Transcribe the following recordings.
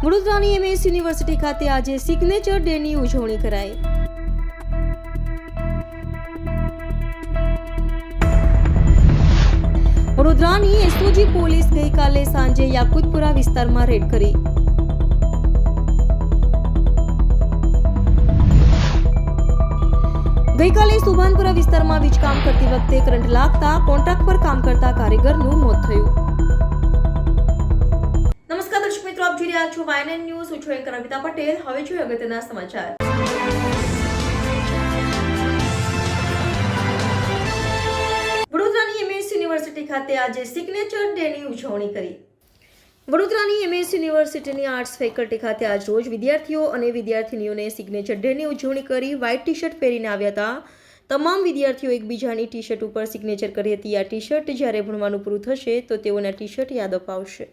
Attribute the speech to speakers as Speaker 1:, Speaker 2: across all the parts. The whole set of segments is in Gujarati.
Speaker 1: વડોદરાની એમએસ યુનિવર્સિટી ખાતે આજે સિગ્નેચર ડેની ઉજવણી કરાઈ. વડોદરાની એસઓજી પોલીસ ગઈકાલે સાંજે યાકુતપુરા વિસ્તારમાં રેડ કરી. ગઈકાલે સુભાનપુરા વિસ્તારમાં વીજકામ કરતી વખતે કરંટ લાગતા કોન્ટ્રાક્ટ પર કામ કરતા કારીગરનું મોત થયું. નમસ્કાર દર્શક મિત્રો, આપ જોઈ રહ્યા છો વાયએનએન ન્યૂઝ. હું છું કવિતા પટેલ. હવે જોઈએ અગત્યના સમાચાર. વડોદરાની એમએસ યુનિવર્સિટી ખાતે આજે સિગ્નેચર ડેની ઉજવણી કરી. વડોદરાની એમએસ યુનિવર્સિટીની આર્ટ્સ ફેકલ્ટી ખાતે આજ રોજ વિદ્યાર્થીઓ અને વિદ્યાર્થીનીઓને સિગ્નેચર ડેની ઉજવણી કરી વ્હાઇટ ટી શર્ટ પહેરીને આવ્યા હતા. તમામ વિદ્યાર્થીઓ એકબીજાની ટી શર્ટ ઉપર સિગ્નેચર કરી હતી. આ ટી શર્ટ જ્યારે ભણવાનું પૂરું થશે તો તેઓના ટી શર્ટ યાદ અપાવશે.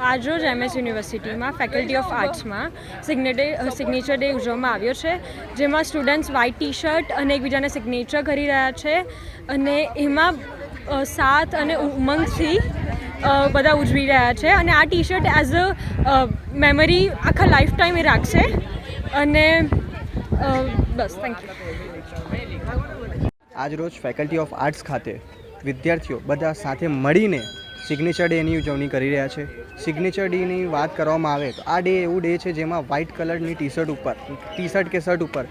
Speaker 2: આજરોજ એમએસ યુનિવર્સિટીમાં ફેકલ્ટી ઓફ આર્ટ્સમાં સિગ્નેચર ડે ઉજવવામાં આવ્યો છે, જેમાં સ્ટુડન્ટ્સ વ્હાઇટ ટી શર્ટ અને એકબીજાને સિગ્નેચર કરી રહ્યા છે અને એમાં સાથ અને ઉમંગથી બધા ઉજવી રહ્યા છે. અને આ T shirt as a memory આખા લાઈફ ટાઈમ એ રાખશે. અને બસ, થેન્ક યુ.
Speaker 3: આજરોજ ફેકલ્ટી ઓફ આર્ટ્સ ખાતે વિદ્યાર્થીઓ બધા સાથે મળીને સિગ્નેચર ડેની ઉજવણી કરી રહ્યા છે. સિગ્નેચર ડેની વાત કરવામાં આવે તો આ ડે એવું ડે છે જેમાં વ્હાઇટ કલરની ટી શર્ટ કે શર્ટ ઉપર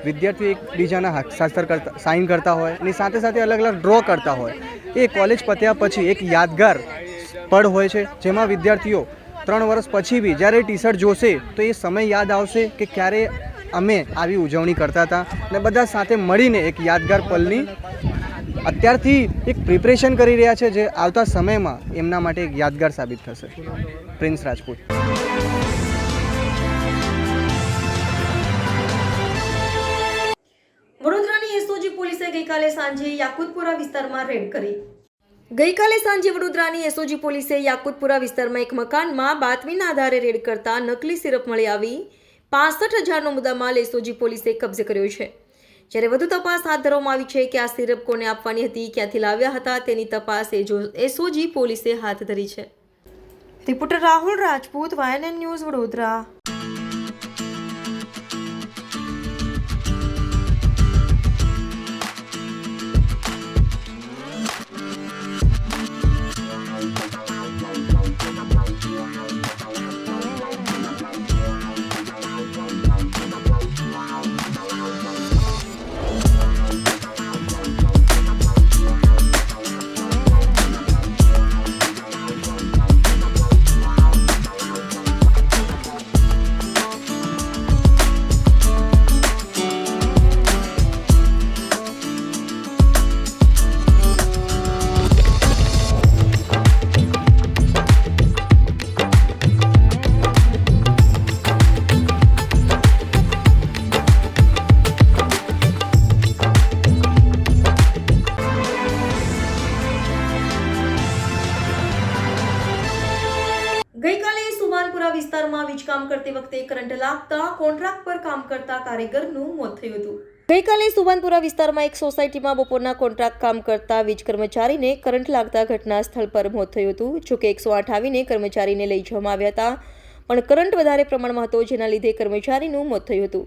Speaker 3: વિદ્યાર્થીઓ એકબીજાના હસ્તાક્ષર કરતા, સાઇન કરતા હોય અને સાથે સાથે અલગ અલગ ડ્રો કરતા હોય. એ કોલેજ પત્યા પછી એક યાદગાર પળ હોય છે, જેમાં વિદ્યાર્થીઓ 3 વર્ષ પછી બી જ્યારે ટી શર્ટ જોશે તો એ સમય યાદ આવશે કે ક્યારે અમે આવી ઉજવણી કરતા હતા અને બધા સાથે મળીને એક યાદગાર પલની અત્યારથી એક પ્રિપરેશન કરી રહ્યા છે, જે આવતા સમયમાં એમના માટે એક યાદગાર સાબિત થશે. પ્રિન્સ રાજપૂત.
Speaker 1: વડોદરાની એસઓજી પોલીસે ગઈકાલે સાંજે યાકુતપુરા વિસ્તારમાં રેડ કરી. ગઈકાલે સાંજે વડોદરાની એસઓજી પોલીસે યાકુતપુરા વિસ્તારમાં એક મકાનમાં બાતમીના આધારે રેડ કરતા નકલી સિરપ મળી આવી 65,000નો મુદ્દામાલ એસઓજી પોલીસે કબજે કર્યો છે. જ્યારે વધુ તપાસ હાથ ધરવામાં આવી છે કે આ સિરપ કોને આપવાની હતી, ક્યાંથી લાવ્યા હતા, તેની તપાસ એસઓજી પોલીસે હાથ ધરી છે. Reporter Rahul Rajput, YNN news, Vadodara. ગઈકાલે સુભાનપુરા વિસ્તારમાં વીજકામ કરતી વખતે કરંટ લાગતા કોન્ટ્રાક્ટ પર કામ કરતા કારીગરનું મોત થયું હતું. ગઈકાલે સુભાનપુરા વિસ્તારમાં એક સોસાયટીમાં બપોરના કોન્ટ્રાક્ટ કામ કરતા વીજ કર્મચારીને કરંટ લાગતા ઘટના સ્થળ પર મોત થયું હતું. જોકે 108 આવીને કર્મચારીને લઈ જવામાં આવ્યા હતા, પણ કરંટ વધારે પ્રમાણમાં હતો, જેના લીધે કર્મચારીનું મોત થયું હતું.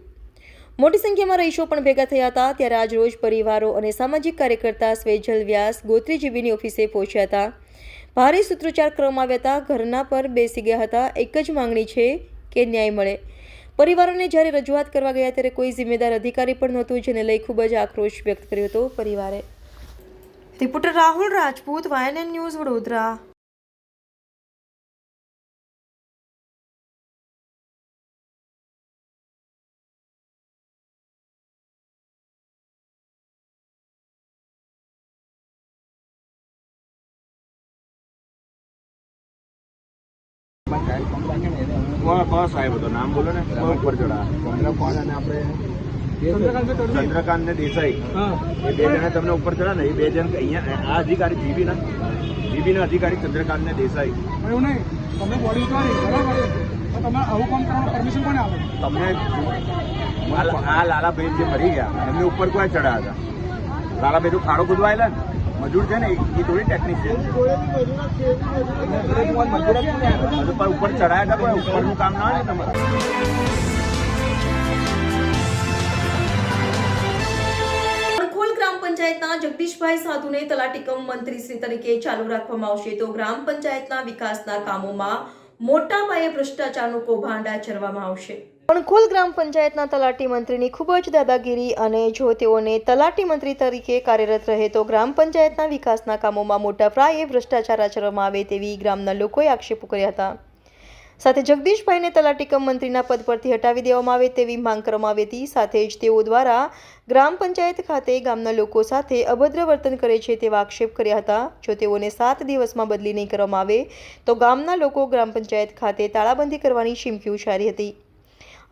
Speaker 1: મોટી સંખ્યામાં રહીશો પણ ભેગા થયા હતા. ત્યારે આજ રોજ પરિવારો અને સામાજિક કાર્યકર્તા સ્વેજલ વ્યાસ ગોત્રીજીબીની ઓફિસે પહોંચ્યા હતા. ભારે સૂત્રોચ્ચાર કરવામાં આવ્યા હતા. ઘરના પર બેસી ગયા હતા. એક જ માંગણી છે કે ન્યાય મળે. પરિવારોને જ્યારે રજૂઆત કરવા ગયા ત્યારે કોઈ જિમ્મેદાર અધિકારી પણ નહોતું, જેને લઈ ખૂબ જ આક્રોશ વ્યક્ત કર્યો હતો પરિવારે. Reporter Rahul Rajput, YNN news, Vadodara.
Speaker 4: કોણ સાહેબ હતો? નામ બોલો ને. ઉપર ચડા. કોણ અને આપણે ચંદ્રકાંત ને દેસાઈ એ બે જણા તમને ઉપર ચડ્યા ને, એ બે જણ અહીંયા આ અધિકારી જીબી ના અધિકારી ચંદ્રકાંત ને દેસાઈ.
Speaker 5: એવું નહીં, તમે બોડી ઉતારી બરાબર, તો તમે આવું કામ કરવાનું પરમિશન કોને આપે?
Speaker 4: તમને આ લાલાભાઈ જે મરી ગયા એમની ઉપર કોઈ ચડ્યા હતા. લાલાભાઈ તો ખાડો કૂદવા આવેલા ને, મજૂર છે ને, એ થોડી ટેકનિશિયન ઉપર ચડાયા હતા. કોઈ ઉપરનું કામ ના હોય ને તમારે.
Speaker 1: અણખોલ ગ્રામ પંચાયતના જગદીશભાઈ સાધુને તલાટી કમ મંત્રીશ્રી તરીકે ચાલુ રાખવામાં આવશે તો ગ્રામ પંચાયતના વિકાસના કામોમાં મોટા પાયે ભ્રષ્ટાચારનું કૌભાંડ આચરવામાં આવશે. અણખોલ ગ્રામ પંચાયતના તલાટી મંત્રીની ખૂબ જ દાદાગીરી અને જો તેઓને તલાટી મંત્રી તરીકે કાર્યરત રહે તો ગ્રામ પંચાયતના વિકાસના કામોમાં મોટા પાયે ભ્રષ્ટાચાર આચરવામાં આવે તેવી ગ્રામના લોકોએ આક્ષેપો કર્યા હતા. સાથે જગદીશભાઈને તલાટી કમ મંત્રીના પદ પરથી હટાવી દેવામાં આવે તેવી માંગ કરવામાં આવી હતી. સાથે જ તેઓ દ્વારા ગ્રામ પંચાયત ખાતે ગામના લોકો સાથે અભદ્ર વર્તન કરે છે તેવા આક્ષેપ કર્યા હતા. જો તેઓને 7 દિવસમાં બદલી નહીં કરવામાં આવે તો ગામના લોકો ગ્રામ પંચાયત ખાતે તાળાબંધી કરવાની ચીમકી ઉચ્ચારી હતી.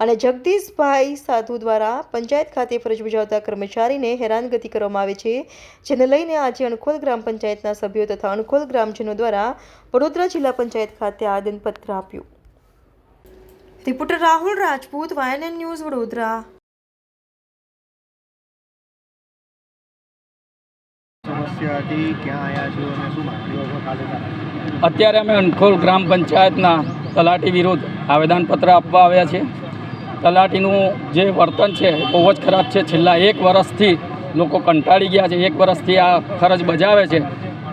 Speaker 1: અને જગદીશભાઈ સાધુ દ્વારા પંચાયત ખાતે ફરજ બજાવતા કર્મચારીને હેરાનગતિ કરવામાં આવે છે, જેને લઈને આજે અણખોલ ગ્રામ પંચાયતના સભ્યો તથા અણખોલ ગ્રામજનો દ્વારા વડોદરા જિલ્લા પંચાયત ખાતે આવેદનપત્ર આપ્યું. Reporter Rahul Rajput, YNN news, Vadodara.
Speaker 3: સમસ્યા હતી, ક્યાં આવ્યા છો અને શું માંગણીઓ છે કાલે?
Speaker 6: અત્યારે અમે અણખોલ ગ્રામ પંચાયતના તલાટી વિરુદ્ધ આવેદનપત્ર આપવા આવ્યા છે. તલાટીનું જે વર્તન છે બહુ જ ખરાબ છે. છેલ્લા 1 વર્ષથી લોકો કંટાળી ગયા છે. 1 વર્ષથી આ ફરજ બજાવે છે.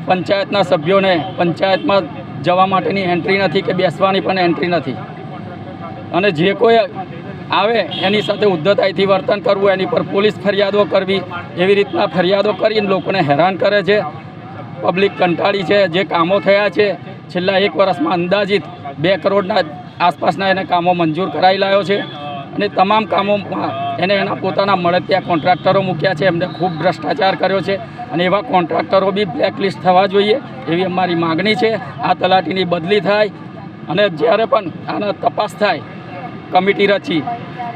Speaker 6: પંચાયતના સભ્યોને પંચાયતમાં જવા માટેની એન્ટ્રી નથી કે બેસવાની પણ એન્ટ્રી નથી. અને જે કોઈ આવે એની સાથે ઉદ્ધતાઈથી વર્તન કરવું, એની પર પોલીસ ફરિયાદો કરવી, એવી રીતના ફરિયાદો કરીને લોકોને હેરાન કરે છે. પબ્લિક કંટાળી છે. જે કામો થયા છે છેલ્લા 1 વર્ષમાં અંદાજિત 2 કરોડના આસપાસના એને કામો મંજૂર કરાવી લાવ્યો છે. અને તમામ કામોમાં એને એના પોતાના મળતિયા કોન્ટ્રાક્ટરો મૂક્યા છે. એમને ખૂબ ભ્રષ્ટાચાર કર્યો છે અને એવા કોન્ટ્રાક્ટરો બી બ્લેકલિસ્ટ થવા જોઈએ એવી અમારી માગણી છે. આ તલાટીની બદલી થાય અને જ્યારે પણ આના તપાસ થાય, કમિટી રચી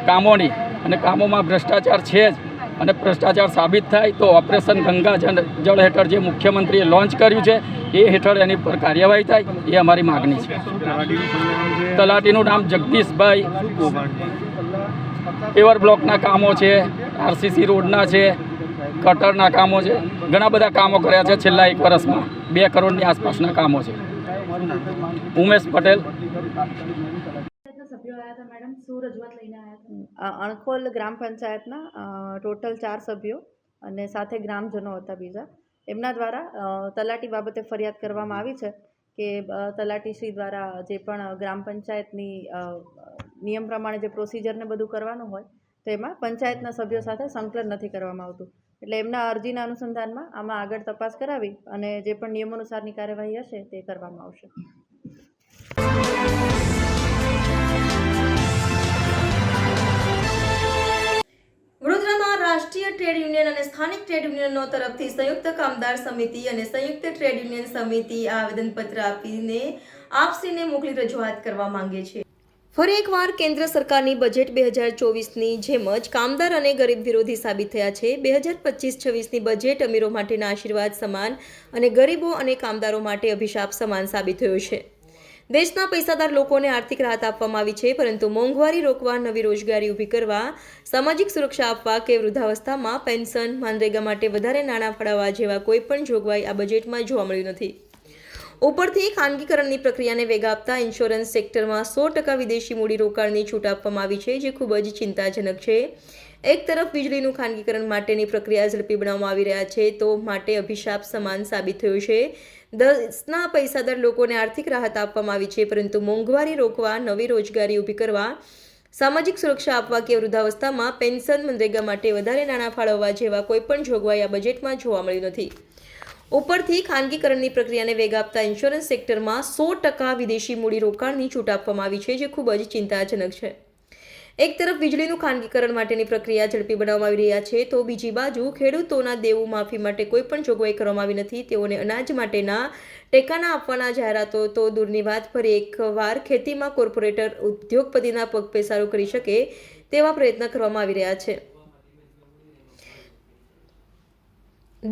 Speaker 6: કામોની, અને કામોમાં ભ્રષ્ટાચાર છે જ અને ભ્રષ્ટાચાર સાબિત થાય તો ઓપરેશન ગંગા જળ હેઠળ જે મુખ્યમંત્રીએ લોન્ચ કર્યું છે એ હેઠળ એની પર કાર્યવાહી થાય એ અમારી માગણી છે. તલાટીનું નામ જગદીશભાઈ. પેવર બ્લોકના કામો છે, RCC રોડના છે, કટરના કામો છે, ઘણા બધા કામો કર્યા છે છેલ્લા 1 વર્ષમાં. 2 કરોડની આસપાસના કામો છે. ઉમેશ પટેલ.
Speaker 7: અણખોલ ગ્રામ પંચાયતના ટોટલ 4 સભ્યો અને સાથે ગ્રામજનો હતા બીજા, એમના દ્વારા તલાટી બાબતે ફરિયાદ કરવામાં આવી છે કે તલાટીશ્રી દ્વારા જે પણ ગ્રામ પંચાયતની નિયમ પ્રમાણે જે પ્રોસિજરને બધું કરવાનું હોય તો એમાં પંચાયતના સભ્યો સાથે સંકલન નથી કરવામાં આવતું. એટલે એમના અરજીના અનુસંધાનમાં આમાં આગળ તપાસ કરાવી અને જે પણ નિયમો અનુસારની કાર્યવાહી હશે તે કરવામાં આવશે.
Speaker 1: વડોદરામાં રાષ્ટ્રીય ટ્રેડ યુનિયન અને સ્થાનિક ટ્રેડ યુનિયનો તરફથી સંયુક્ત કામદાર સમિતિ અને સંયુક્ત ટ્રેડ યુનિયન સમિતિ આવેદનપત્ર આપીને આપશ્રીને મોકલી રજૂઆત કરવા માંગે છે. ફરી એકવાર કેન્દ્ર સરકારની બજેટ 2024ની જેમ જ કામદાર અને ગરીબ વિરોધી સાબિત થયા છે. 2025-26ની બજેટ અમીરો માટેના આશીર્વાદ સમાન અને ગરીબો અને કામદારો માટે અભિશાપ સમાન સાબિત થયો છે. દેશના પૈસાદાર લોકોને આર્થિક રાહત આપવામાં આવી છે, પરંતુ મોંઘવારી રોકવા, નવી રોજગારી ઊભી કરવા, સામાજિક સુરક્ષા આપવા કે વૃદ્ધાવસ્થામાં પેન્શન, મનરેગા માટે વધારે નાણાં ફાળવવા જેવા કોઈ પણ જોગવાઈ આ બજેટમાં જોવા મળ્યું નથી. ઉપરથી ખાનગીકરણની પ્રક્રિયાને વેગ આપતા ઇન્સ્યોરન્સ સેક્ટરમાં 100% વિદેશી મૂડીરોકાણની છૂટ આપવામાં આવી છે, જે ખૂબ જ ચિંતાજનક છે. એક તરફ વીજળીનું ખાનગીકરણ માટેની પ્રક્રિયા ઝડપી બનાવવામાં આવી રહ્યા છે તો માટે અભિશાપ સમાન સાબિત થયો છે. દેશના પૈસાદાર લોકોને આર્થિક રાહત આપવામાં આવી છે, પરંતુ મોંઘવારી રોકવા, નવી રોજગારી ઊભી કરવા, સામાજિક સુરક્ષા આપવા કે વૃદ્ધાવસ્થામાં પેન્શન, મનરેગા માટે વધારે નાણાં ફાળવવા જેવા કોઈપણ જોગવાઈ આ બજેટમાં જોવા મળ્યું નથી. ઉપરથી ખાનગીકરણની પ્રક્રિયાને વેગ આપતા ઇન્સ્યોરન્સ સેક્ટરમાં 100% વિદેશી મૂડીરોકાણની છૂટ આપવામાં આવી છે, જે ખૂબ જ ચિંતાજનક છે. એક તરફ વીજળીનું ખાનગીકરણ માટેની પ્રક્રિયા ઝડપી બનાવવામાં આવી રહ્યા છે તો બીજી બાજુ ખેડૂતોના દેવું માફી માટે કોઈ પણ જોગવાઈ કરવામાં આવી નથી. તેઓને અનાજ માટેના ટેકાના આપવાના જાહેરાતો તો દૂરની વાત, ફરી એકવાર ખેતીમાં કોર્પોરેટર ઉદ્યોગપતિના પગ પેસારો કરી શકે તેવા પ્રયત્ન કરવામાં આવી રહ્યા છે.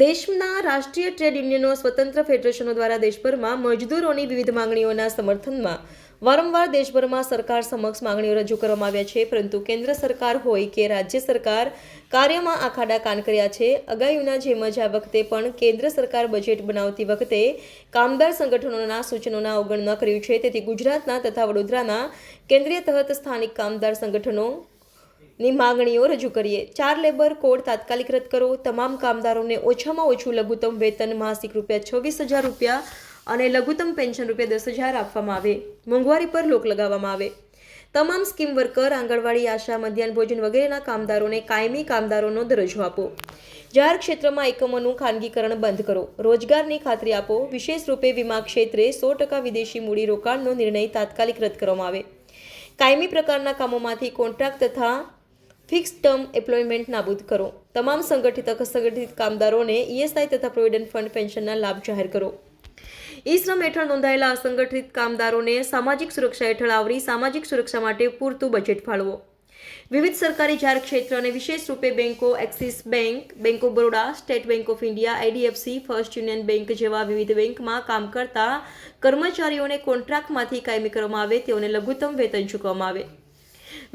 Speaker 1: દેશના રાષ્ટ્રીય ટ્રેડ યુનિયનો સ્વતંત્ર ફેડરેશનો દ્વારા દેશભરમાં મજદૂરોની વિવિધ માંગણીઓના સમર્થનમાં વારંવાર દેશભરમાં સરકાર સમક્ષ માંગણીઓ રજૂ કરવામાં આવ્યા છે, પરંતુ કેન્દ્ર સરકાર હોય કે રાજ્ય સરકાર કાર્યમાં આખાડા કાન કર્યા છે. અગાઉના જેમ જ આ વખતે પણ કેન્દ્ર સરકાર બજેટ બનાવતી વખતે કામદાર સંગઠનોના સૂચનોના અવગણના કર્યું છે. તેથી ગુજરાતના તથા વડોદરાના કેન્દ્રીય તહત સ્થાનિક કામદાર સંગઠનો ની માંગણીઓ રજૂ કરીએ. 4 લેબર કોડ તાત્કાલિક રદ કરો. તમામ કામદારોને ઓછામાં ઓછું લઘુત્તમ વેતન માસિક ₹26,000 અને લઘુત્તમ પેન્શન ₹10,000 આપવામાં આવે. મોંઘવારી પર રોક લગાવવામાં આવે. તમામ સ્કીમ વર્કર, આંગણવાડી, આશા, મધ્યાહન ભોજન વગેરેના કામદારોને કાયમી કામદારોનો દરજ્જો આપો. જાહેર ક્ષેત્રમાં એકમોનું ખાનગીકરણ બંધ કરો. રોજગારની ખાતરી આપો. વિશેષ રૂપે વીમા ક્ષેત્રે 100% વિદેશી મૂડી રોકાણનો નિર્ણય તાત્કાલિક રદ કરવામાં આવે. કાયમી પ્રકારના કામોમાંથી કોન્ટ્રાક્ટ તથા ફિક્સ ટર્મ એમ્પ્લોયમેન્ટ નાબૂદ કરો. તમામ સંગઠિત કામદારોને ESI તથા પ્રોવિડન્ટ ફંડ પેન્શનના લાભ જાહેર કરો. ઈ-શ્રમ હેઠળ નોંધાયેલા અસંગઠિત કામદારોને સામાજિક સુરક્ષા હેઠળ આવરી સામાજિક સુરક્ષા માટે પૂરતું બજેટ ફાળવો. વિવિધ સરકારી જાહેર ક્ષેત્ર અને વિશેષ રૂપે બેંકો, axis bank, bank of Baroda, state bank of India, IDFC, first union bank જેવા વિવિધ બેંકમાં કામ કરતા કર્મચારીઓને કોન્ટ્રાક્ટમાંથી કાયમી કરવામાં આવે. તેઓને લઘુત્તમ વેતન ચૂકવવામાં આવે.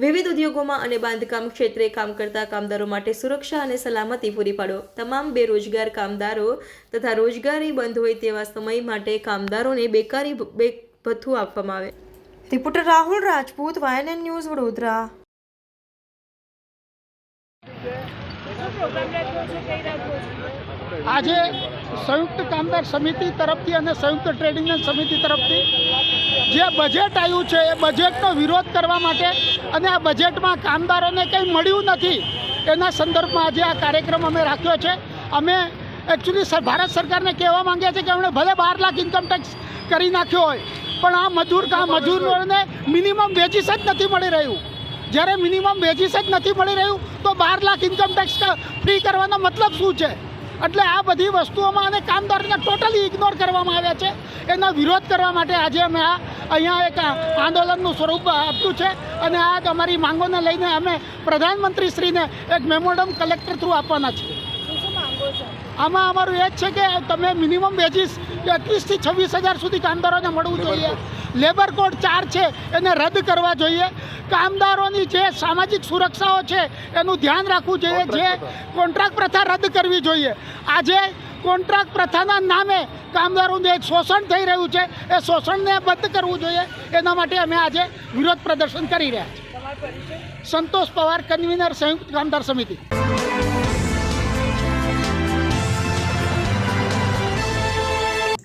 Speaker 1: વિવિધ ઉદ્યોગોમાં અને બાંધકામ ક્ષેત્રે કામ કરતા કામદારો માટે સુરક્ષા અને સલામતી પૂરી પાડો. તમામ બેરોજગાર કામદારો તથા રોજગારી બંધ હોય તેવા સમય માટે કામદારોને બેકારી ભથ્થું આપવામાં આવે. Reporter Rahul Rajput, YNN news, Vadodara.
Speaker 5: આજે સંયુક્ત કામદાર સમિતિ તરફથી અને સંયુક્ત ટ્રેડ યુનિયન સમિતિ તરફથી જે બજેટ આવ્યું છે એ બજેટનો વિરોધ કરવા માટે અને આ બજેટમાં કામદારોને કંઈ મળ્યું નથી એના સંદર્ભમાં આજે આ કાર્યક્રમ અમે રાખ્યો છે. અમે એકચ્યુઅલી ભારત સરકારને કહેવા માંગીએ છીએ કે એમણે ભલે 12 લાખ ઇન્કમ ટેક્સ કરી નાખ્યો હોય, પણ આ મજૂરોને મિનિમમ વેજીસ જ નથી મળી રહ્યું. જ્યારે મિનિમમ વેજીસ જ નથી મળી રહ્યું તો 12 લાખ ઇન્કમ ટેક્સ ફ્રી કરવાનો મતલબ શું છે? એટલે આ બધી વસ્તુઓમાં અને કામદારોને ટોટલી ઇગ્નોર કરવામાં આવ્યા છે. એનો વિરોધ કરવા માટે આજે અમે અહીંયા એક આંદોલનનું સ્વરૂપ આપ્યું છે અને આ અમારી માંગોને લઈને અમે પ્રધાનમંત્રીશ્રીને એક મેમોરન્ડમ કલેક્ટર થ્રુ આપવાના છીએ. આમાં અમારું એ જ છે કે તમે મિનિમમ વેજીસ 21,000 થી 26,000 સુધી કામદારોને મળવું જોઈએ. લેબર કોડ 4 છે એને રદ કરવા જોઈએ. કામદારોની જે સામાજિક સુરક્ષાઓ છે એનું ધ્યાન રાખવું જોઈએ. જે કોન્ટ્રાક્ટ પ્રથા રદ કરવી જોઈએ. આજે કોન્ટ્રાક્ટ પ્રથાના નામે કામદારોનું એક શોષણ થઈ રહ્યું છે, એ શોષણને બંધ કરવું જોઈએ. એના માટે અમે આજે વિરોધ પ્રદર્શન કરી રહ્યા છીએ. સંતોષ પવાર, કન્વીનર, સંયુક્ત કામદાર સમિતિ.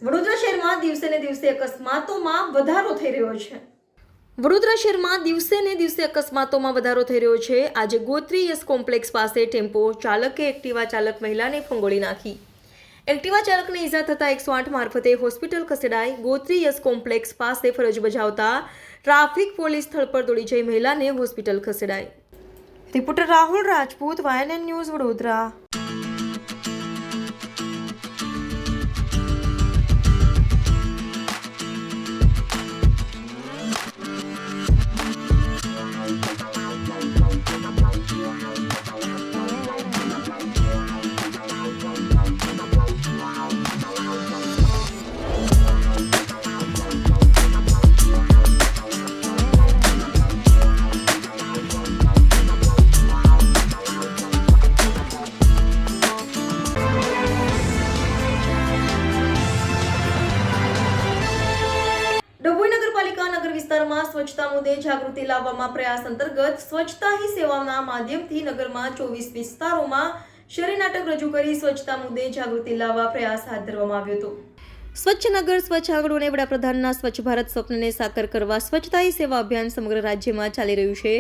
Speaker 1: વડોદરા શહેરમાં દિવસે ને દિવસે અકસ્માતોમાં વધારો થઈ રહ્યો છે. વડોદરા શહેરમાં દિવસે ને દિવસે અકસ્માતોમાં વધારો થઈ રહ્યો છે. આજે ગોત્રી યસ કોમ્પ્લેક્સ પાસે ટેમ્પો ચાલકે એક્ટિવા ચાલક મહિલાને ફંગોળી નાખી. એક્ટિવા ચાલકને ઈજા થતાં 108 મારફતે હોસ્પિટલ ખસેડાઈ. ગોત્રી યસ કોમ્પ્લેક્સ પાસે ફરજ બજાવતા ટ્રાફિક પોલીસ સ્થળ પર દોડી જઈ મહિલાને હોસ્પિટલ ખસેડાઈ. Reporter Rahul Rajput, YNN news, Vadodara. વિસ્તારમાં સ્વચ્છતા મુદ્દે જાગૃતિ લાવવામાં પ્રયાસ અંતર્ગત સ્વચ્છતા હી સેવાના માધ્યમથી નગરમાં 24 વિસ્તારોમાં શેરી નાટક રજૂ કરી સ્વચ્છતા મુદ્દે જાગૃતિ લાવવા પ્રયાસ હાથ ધરવામાં આવ્યો હતો. સ્વચ્છ નગર, સ્વચ્છ આંગણોને વડાપ્રધાનના સ્વચ્છ ભારત સ્વપ્નને સાકાર કરવા સ્વચ્છતા હી સેવા અભિયાન સમગ્ર રાજ્યમાં ચાલી રહ્યું છે.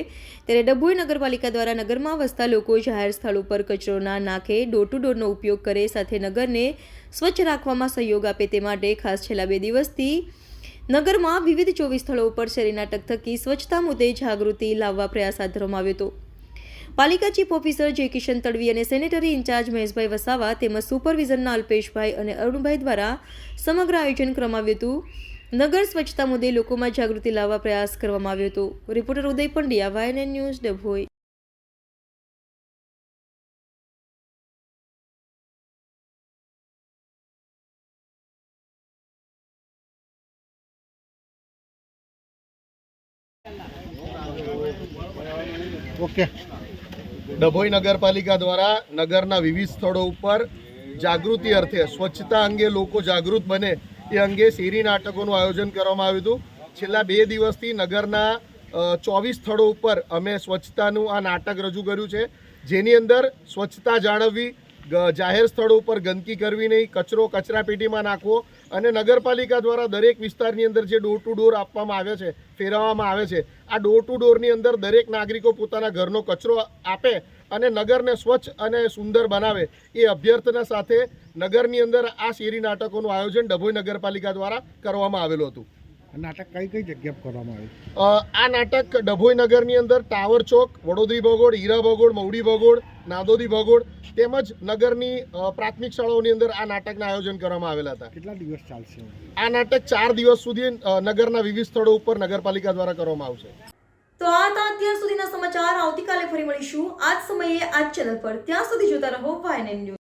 Speaker 1: ત્યારે ડભોઈ નગરપાલિકા દ્વારા નગરમાં વસતા લોકો જાહેર સ્થળ ઉપર કચરો ના નાખે, ડોર ટુ ડોરનો ઉપયોગ કરે, સાથે નગરને સ્વચ્છ રાખવામાં સહયોગ આપે તે માટે ખાસ છેલ્લા 2 દિવસથી નગરમાં વિવિધ 24 સ્થળો ઉપર શેરી નાટક થકી સ્વચ્છતા મુદ્દે જાગૃતિ લાવવા પ્રયાસ હાથ ધરવામાં આવ્યો હતો. પાલિકા ચીફ ઓફિસર જે કિશન તડવી અને સેનેટરી ઇન્ચાર્જ મહેશભાઈ વસાવા તેમજ સુપરવિઝનના અલ્પેશભાઈ અને અરુણભાઈ દ્વારા સમગ્ર આયોજન કરવામાં આવ્યું હતું. નગર સ્વચ્છતા મુદ્દે લોકોમાં જાગૃતિ લાવવા પ્રયાસ કરવામાં આવ્યો હતો. Reporter Uday Pandya, YNN news, Dabhoi.
Speaker 8: Okay. Dabhoi નગરપાલિકા દ્વારા નગરના વિવિધ સ્થળો ઉપર જાગૃતિ અર્થે સ્વચ્છતા અંગે લોકો જાગૃત બને એ અંગે શેરી નાટકોનું આયોજન કરવામાં આવ્યું હતું. છેલ્લા 2 દિવસથી નગરના 24 સ્થળો ઉપર અમે સ્વચ્છતાનું આ નાટક રજૂ કર્યું છે, જેની અંદર સ્વચ્છતા જાળવવી, જાહેર સ્થળો ઉપર ગંદકી કરવી નહીં, કચરો કચરાપેટીમાં નાખવો અને નગરપાલિકા દ્વારા દરેક વિસ્તારની અંદર જે ડોર ટુ ડોર આપવામાં આવે છે, ફેરવવામાં આવે છે, આ ડોર ટુ ડોરની અંદર દરેક નાગરિકો પોતાના ઘરનો કચરો આપે અને નગરને સ્વચ્છ અને સુંદર બનાવે એ અભ્યર્થના સાથે નગરની અંદર આ શેરી નાટકોનું આયોજન ડભોઈ નગરપાલિકા દ્વારા કરવામાં આવેલું હતું.
Speaker 9: નાટક કઈ જગ્યા પર કરવામાં આવ્યું?
Speaker 8: આ નાટક ડભોઈ નગરની અંદર ટાવર ચોક, વડોદરી ભગોળ, હીરા ભગોળ, મવડી ભગોળ, નાદોદી ભગોળ તેમજ નગરની પ્રાથમિક શાળાઓની અંદર આ નાટકના આયોજન કરવામાં આવેલા હતા.
Speaker 9: કેટલા દિવસ ચાલશે
Speaker 8: આ નાટક 4 દિવસ સુધી નગરના વિવિધ સ્થળો ઉપર નગરપાલિકા દ્વારા કરવામાં આવશે.
Speaker 1: તો આ હતા અત્યાર સુધીના સમાચાર. આવતીકાલે ફરી મળીશું આ જ સમયે આ ચેનલ પર. ત્યાં સુધી જોતા રહો YNN ન્યૂઝ.